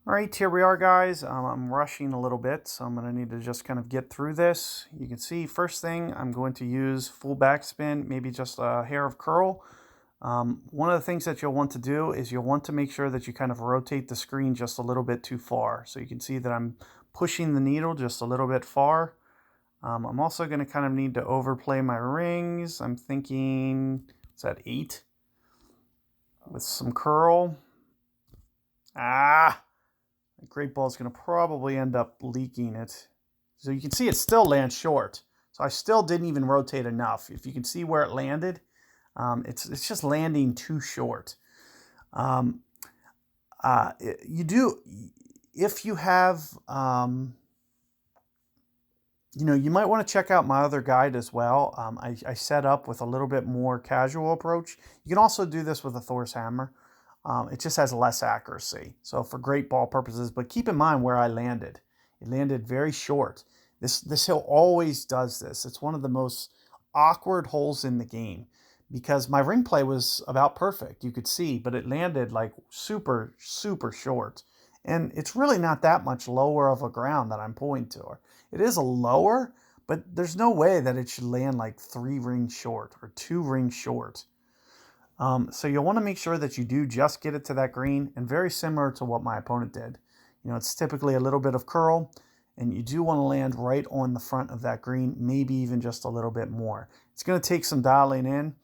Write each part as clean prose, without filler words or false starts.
All right, here we are, guys. I'm rushing a little bit, so I'm going to need to just kind of get through this. You can see, first thing, I'm going to use full backspin, maybe just a hair of curl. One of the things that you'll want to do is you'll want to make sure that you kind of rotate the screen just a little bit too far. So you can see that I'm pushing the needle just a little bit far. I'm also going to kind of need to overplay my rings. I'm thinking, what's that, 8? With some curl. The great ball is going to probably end up leaking it. So you can see it still lands short. So I still didn't even rotate enough. If you can see where it landed, it's just landing too short. If you have, you might want to check out my other guide as well. I set up with a little bit more casual approach. You can also do this with a Thor's hammer. It just has less accuracy. So for great ball purposes, but keep in mind where I landed. It landed very short. This hill always does this. It's one of the most awkward holes in the game because my ring play was about perfect, you could see, but it landed like super, super short. And it's really not that much lower of a ground that I'm pulling to. It is a lower, but there's no way that it should land like 3 rings short or 2 rings short. So you'll want to make sure that you do just get it to that green, and very similar to what my opponent did. It's typically a little bit of curl, and you do want to land right on the front of that green, maybe even just a little bit more. It's going to take some dialing in,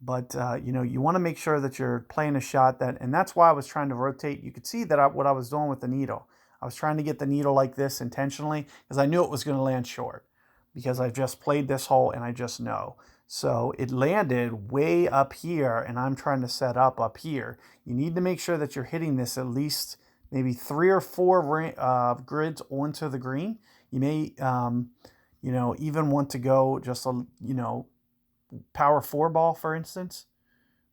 but you want to make sure that you're playing a shot and that's why I was trying to rotate. You could see that what I was doing with the needle. I was trying to get the needle like this intentionally because I knew it was going to land short because I just played this hole and I just know. So it landed way up here, and I'm trying to set up here. You need to make sure that you're hitting this at least maybe 3 or 4 grids onto the green. You may, even want to go just a, power 4 ball, for instance,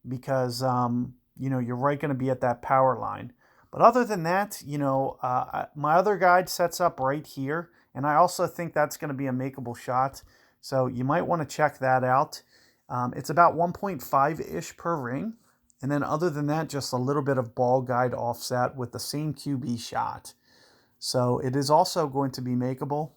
because, you're right going to be at that power line. But other than that, my other guide sets up right here, and I also think that's going to be a makeable shot. So you might want to check that out. It's about 1.5-ish per ring. And then other than that, just a little bit of ball guide offset with the same QB shot. So it is also going to be makeable.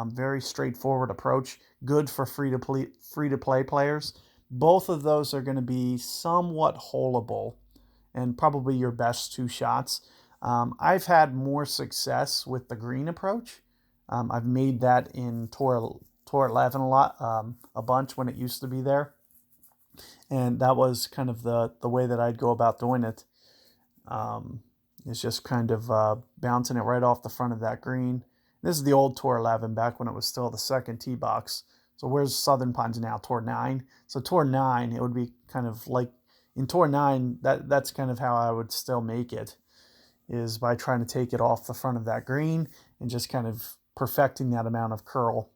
Very straightforward approach. Good for free-to-play players. Both of those are going to be somewhat holeable and probably your best 2 shots. I've had more success with the green approach. I've made that in Tour 11 a bunch when it used to be there. And that was kind of the way that I'd go about doing it. It's just kind of bouncing it right off the front of that green. This is the old Tour 11 back when it was still the second tee box. So where's Southern Pines now? Tour 9. So Tour 9, it would be kind of like in Tour 9, that's kind of how I would still make it, is by trying to take it off the front of that green and just kind of perfecting that amount of curl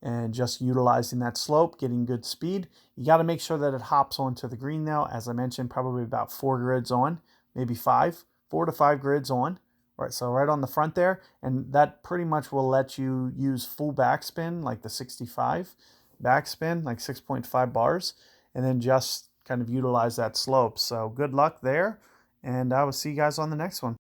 and just utilizing that slope, getting good speed. You got to make sure that it hops onto the green now. As I mentioned, probably about 4 grids on, maybe 5, 4 to 5 grids on. All right, so right on the front there, and that pretty much will let you use full backspin, like the 65 backspin, like 6.5 bars, and then just kind of utilize that slope. So good luck there, and I will see you guys on the next one.